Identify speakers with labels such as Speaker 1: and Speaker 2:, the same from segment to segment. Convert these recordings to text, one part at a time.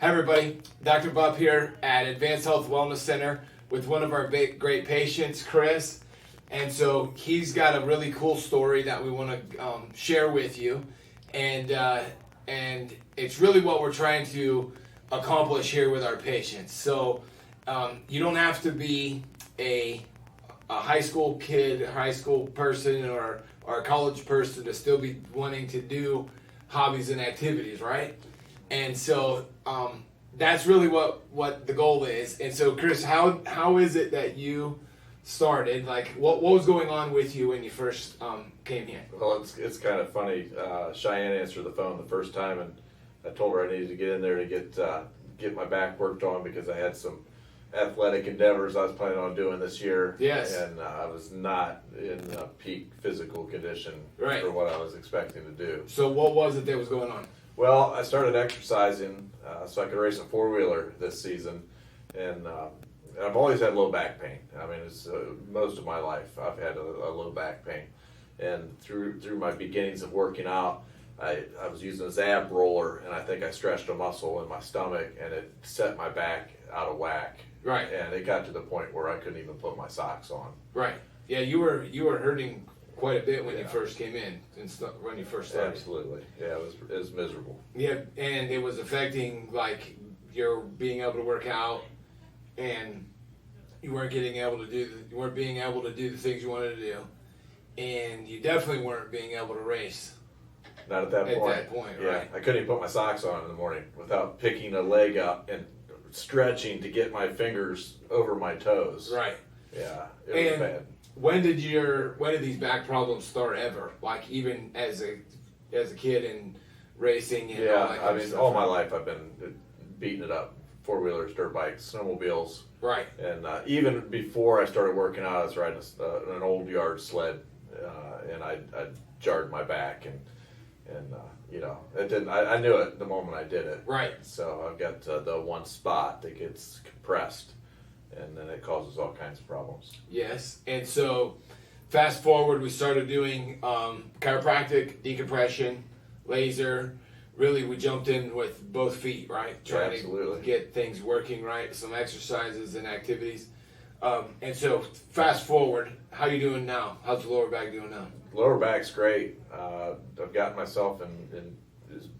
Speaker 1: Hi everybody, Dr. Bupp here at Advanced Health Wellness Center with one of our great patients, Chris. And so he's got a really cool story that we want to share with you. And it's really what we're trying to accomplish here with our patients. So you don't have to be a high school kid, a high school person, or a college person to still be wanting to do hobbies and activities, right? And so that's really what the goal is. And so, Chris, how is it that you started? Like, what was going on with you when you first came here?
Speaker 2: Well, it's kind of funny. Cheyenne answered the phone the first time, and I told her I needed to get in there to get my back worked on because I had some athletic endeavors I was planning on doing this year.
Speaker 1: Yes.
Speaker 2: And I was not in peak physical condition
Speaker 1: Right.
Speaker 2: for what I was expecting to do.
Speaker 1: So what was it that was going on?
Speaker 2: Well, I started exercising so I could race a four-wheeler this season, and I've always had low back pain. I mean, it's most of my life I've had a low back pain, and through my beginnings of working out, I was using a Zab roller, and I think I stretched a muscle in my stomach, and it set my back out of whack.
Speaker 1: Right.
Speaker 2: And it got to the point where I couldn't even put my socks on.
Speaker 1: Right. Yeah, you were hurting quite a bit when you
Speaker 2: Yeah.
Speaker 1: first came in and when you first started.
Speaker 2: Absolutely. Yeah, it was miserable.
Speaker 1: Yeah, and it was affecting like your being able to work out, and you weren't being able to do the things you wanted to do, and you definitely weren't being able to race.
Speaker 2: Not at that point.
Speaker 1: At that point,
Speaker 2: Yeah,
Speaker 1: right.
Speaker 2: I couldn't even put my socks on in the morning without picking a leg up and stretching to get my fingers over my toes.
Speaker 1: Right.
Speaker 2: Yeah, it was bad.
Speaker 1: When did these back problems start ever? Like even as a kid and racing and all
Speaker 2: Yeah,
Speaker 1: that kind
Speaker 2: I
Speaker 1: of
Speaker 2: mean,
Speaker 1: stuff,
Speaker 2: all
Speaker 1: right?
Speaker 2: my life I've been beating it up. Four-wheelers, dirt bikes, snowmobiles.
Speaker 1: Right.
Speaker 2: And even before I started working out, I was riding an old yard sled, and I jarred my back, and it didn't. I knew it the moment I did it.
Speaker 1: Right.
Speaker 2: So I've got the one spot that gets compressed, and then it causes all kinds of problems.
Speaker 1: Yes. And so fast forward, we started doing chiropractic, decompression, laser. Really, we jumped in with both feet, right? Trying
Speaker 2: absolutely.
Speaker 1: to get things working right, some exercises and activities. And so fast forward, how you doing now? How's the lower back doing now?
Speaker 2: Lower back's great. I've gotten myself in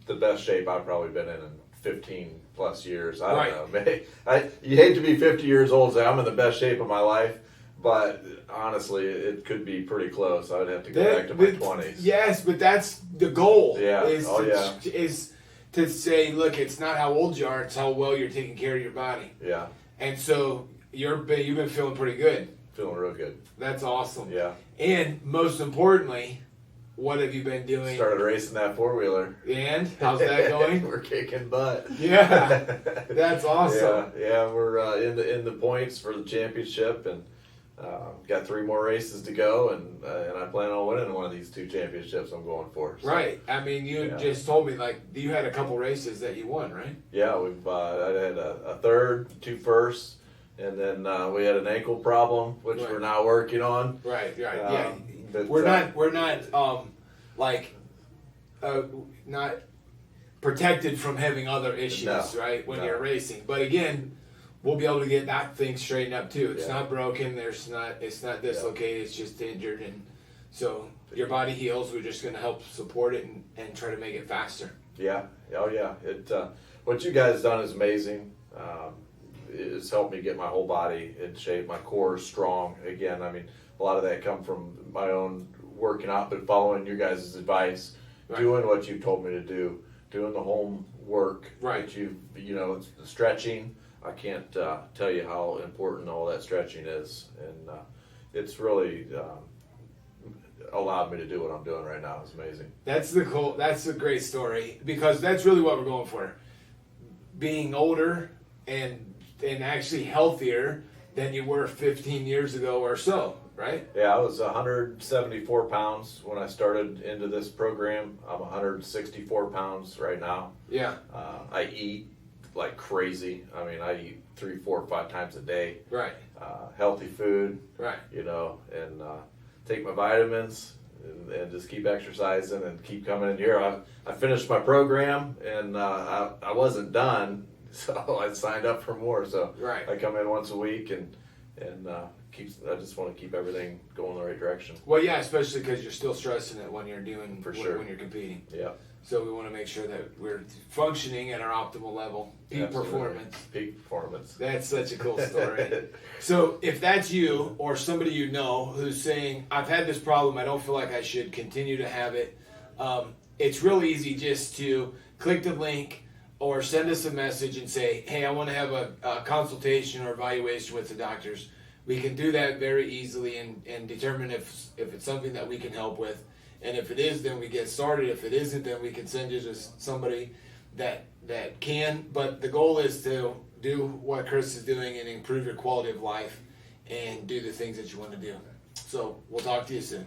Speaker 2: the best shape I've probably been in 15 plus years. I don't know. You hate to be 50 years old and say I'm in the best shape of my life, but honestly, it could be pretty close. I would have to go back to my 20s.
Speaker 1: Yes, but that's the goal.
Speaker 2: Yeah.
Speaker 1: Is to say, look, it's not how old you are; it's how well you're taking care of your body.
Speaker 2: Yeah.
Speaker 1: And so you've been feeling pretty good.
Speaker 2: Feeling real good.
Speaker 1: That's awesome.
Speaker 2: Yeah.
Speaker 1: And most importantly, what have you been doing?
Speaker 2: Started racing that four-wheeler.
Speaker 1: And how's that going?
Speaker 2: We're kicking butt.
Speaker 1: Yeah, that's awesome.
Speaker 2: Yeah, we're in the points for the championship, and got 3 more races to go, and I plan on winning one of these 2 championships I'm going for. So,
Speaker 1: Right. I mean, you just told me like you had a couple races that you won, right?
Speaker 2: yeah, I had a third, 2 firsts, and then we had an ankle problem, which
Speaker 1: Right.
Speaker 2: we're now working on.
Speaker 1: Right. Yeah.
Speaker 2: But,
Speaker 1: We're not not protected from having other issues,
Speaker 2: No,
Speaker 1: right? When
Speaker 2: no.
Speaker 1: you're racing, but again, we'll be able to get that thing straightened up too. It's
Speaker 2: Yeah.
Speaker 1: not broken. It's not dislocated. It's just injured, and so your body heals. We're just going to help support it and try to make it faster.
Speaker 2: Yeah. Oh, yeah. What you guys done is amazing. It's helped me get my whole body in shape. My core is strong. Again, I mean, a lot of that come from my own working out, but following your guys' advice,
Speaker 1: Right.
Speaker 2: doing what you told me to do, doing the home work.
Speaker 1: Right.
Speaker 2: That it's the stretching. I can't tell you how important all that stretching is, and it's really allowed me to do what I'm doing right now. It's amazing.
Speaker 1: That's a great story because that's really what we're going for. Being older and actually healthier than you were 15 years ago or so, right?
Speaker 2: Yeah, I was 174 pounds when I started into this program. I'm 164 pounds right now.
Speaker 1: Yeah.
Speaker 2: I eat like crazy. I mean, I eat 3, 4, 5 times a day.
Speaker 1: Right.
Speaker 2: Healthy food.
Speaker 1: Right.
Speaker 2: And take my vitamins and just keep exercising and keep coming in here. I finished my program, and I wasn't done So I signed up for more. So
Speaker 1: Right.
Speaker 2: I come in once a week and I just want to keep everything going the right direction.
Speaker 1: Well, yeah, especially because you're still stressing it when you're doing
Speaker 2: For sure.
Speaker 1: when you're competing.
Speaker 2: Yeah.
Speaker 1: So we want to make sure that we're functioning at our optimal level, peak
Speaker 2: Absolutely.
Speaker 1: performance.
Speaker 2: Peak performance.
Speaker 1: That's such a cool story. So if that's you or somebody you know who's saying, I've had this problem, I don't feel like I should continue to have it, it's real easy just to click the link or send us a message and say, hey, I want to have a consultation or evaluation with the doctors. We can do that very easily and determine if it's something that we can help with. And if it is, then we get started. If it isn't, then we can send you to somebody that can. But the goal is to do what Chris is doing and improve your quality of life and do the things that you want to do. So we'll talk to you soon.